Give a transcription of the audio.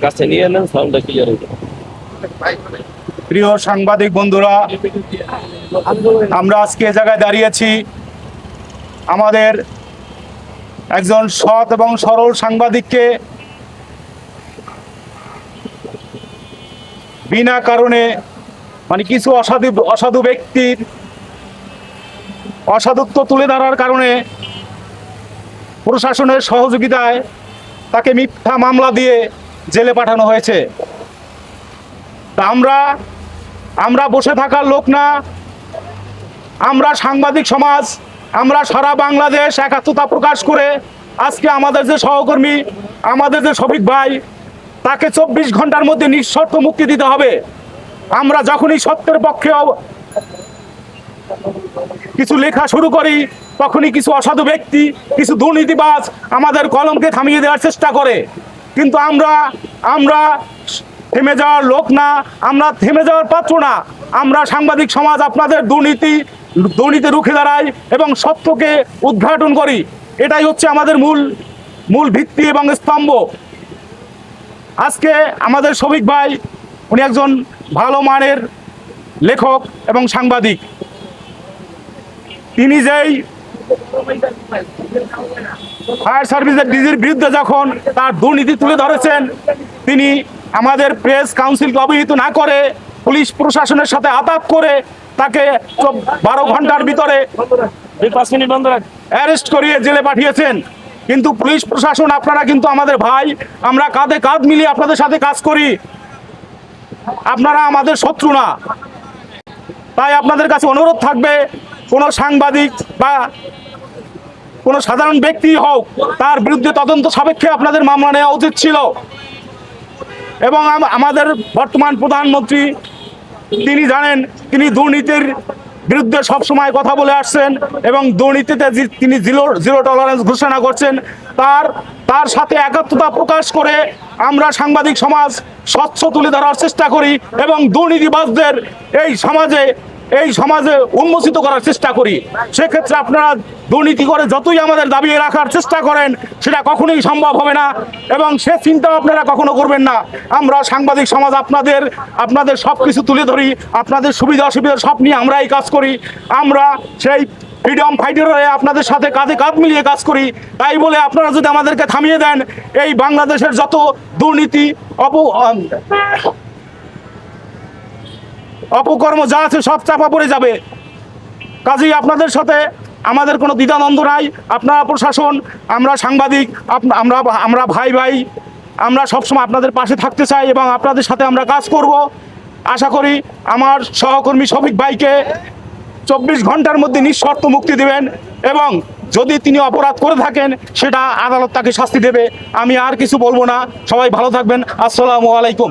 কাছে নিয়ে নেন, সাউন্ডটা ক্লিয়ার হইল। প্রিয় সাংবাদিক বন্ধুরা, আমরা আজকে এ জায়গায় দাঁড়িয়েছি আমাদের একজন সৎ এবং সরল সাংবাদিককে বিনা কারণে কিছু অসাধু ব্যক্তির অসাধুত্ব তুলে ধরার কারণে প্রশাসনের সহযোগিতায় তাকে মিথ্যা মামলা দিয়ে জেলে পাঠানো হয়েছে। তা আমরা বসে থাকার লোক না। আমরা সাংবাদিক সমাজ, আমরা সারা বাংলাদেশ একাত্মতা প্রকাশ করে আজকে আমাদের যে সহকর্মী, আমাদের যে শফিক ভাই, তাকে 24 ঘন্টার মধ্যে নিঃশর্ত মুক্তি দিতে হবে। আমরা যখনই সত্যের পক্ষে কিছু লেখা শুরু করি, তখনই কিছু অসাধু ব্যক্তি, কিছু দুর্নীতিবাজ আমাদের কলমকে থামিয়ে দেওয়ার চেষ্টা করে। কিন্তু আমরা থেমে যাওয়ার লোক না, আমরা থেমে যাওয়ার পাত্র না। আমরা সাংবাদিক সমাজ আপনাদের দুর্নীতি রুখে দাঁড়াই এবং সত্যকে উদ্ঘাটন করি। এটাই হচ্ছে আমাদের মূল ভিত্তি এবং স্তম্ভ। আজকে আমাদের শফিক ভাই, উনি একজন ভালো মানের লেখক এবং সাংবাদিক। তিনি যেই ফায়ার সার্ভিসের ডিজির বিরুদ্ধে যখন তার দুর্নীতি তুলে ধরেছেন, তিনি আমাদের প্রেস কাউন্সিলকে অবহিত না করে পুলিশ প্রশাসনের সাথে আতাত করে তাকে 12 ঘন্টার ভিতরে 5 মিনিট বন্ধ অ্যারেস্ট করিয়ে জেলে পাঠিয়েছেন। কিন্তু পুলিশ প্রশাসন, আপনারা কিন্তু আমাদের ভাই, আমরা কাঁধে কাঁধ মিলিয়ে আপনাদের সাথে কাজ করি। আপনারা আমাদের শত্রু না। তাই আপনাদের কাছে অনুরোধ থাকবে, কোনো সাংবাদিক বা কোনো সাধারণ ব্যক্তি হোক, তার বিরুদ্ধে তদন্ত সাপেক্ষে আপনাদের মামলা নেওয়া উচিত ছিল। এবং আমাদের বর্তমান প্রধানমন্ত্রী, তিনি জানেন, তিনি দুর্নীতির বিরুদ্ধে সবসময় কথা বলে আসছেন এবং দুর্নীতিতে তিনি জিরো টলারেন্স ঘোষণা করছেন। তার সাথে একাত্মতা প্রকাশ করে আমরা সাংবাদিক সমাজ স্বচ্ছ তুলে ধরার চেষ্টা করি এবং দুর্নীতিবাজদের এই সমাজে উন্মোচিত করার চেষ্টা করি। সেক্ষেত্রে আপনারা দুর্নীতি করে যতই আমাদের দাবিয়ে রাখার চেষ্টা করেন, সেটা কখনোই সম্ভব হবে না এবং সে চিন্তাও আপনারা কখনো করবেন না। আমরা সাংবাদিক সমাজ আপনাদের সব কিছু তুলে ধরি, আপনাদের সুবিধা অসুবিধা সব নিয়ে আমরাই কাজ করি। আমরা সেই ফ্রিডম ফাইটার হয়ে আপনাদের সাথে কাঁধে কাঁধ মিলিয়ে কাজ করি। তাই বলে আপনারা যদি আমাদেরকে থামিয়ে দেন, এই বাংলাদেশের যত দুর্নীতি অপকর্ম যা আছে সব চাপা পড়ে যাবে। কাজেই আপনাদের সাথে আমাদের কোনো দ্বিধাদ্বন্দ্ব নাই। আপনারা প্রশাসন, আমরা সাংবাদিক, আমরা ভাই, আমরা সবসময় আপনাদের পাশে থাকতে চাই এবং আপনাদের সাথে আমরা কাজ করব। আশা করি আমার সহকর্মী শফিক ভাইকে 24 ঘন্টার মধ্যে নিঃশর্ত মুক্তি দেবেন এবং যদি তিনি অপরাধ করে থাকেন, সেটা আদালত তাকে শাস্তি দেবে। আমি আর কিছু বলবো না। সবাই ভালো থাকবেন। আসসালামু আলাইকুম।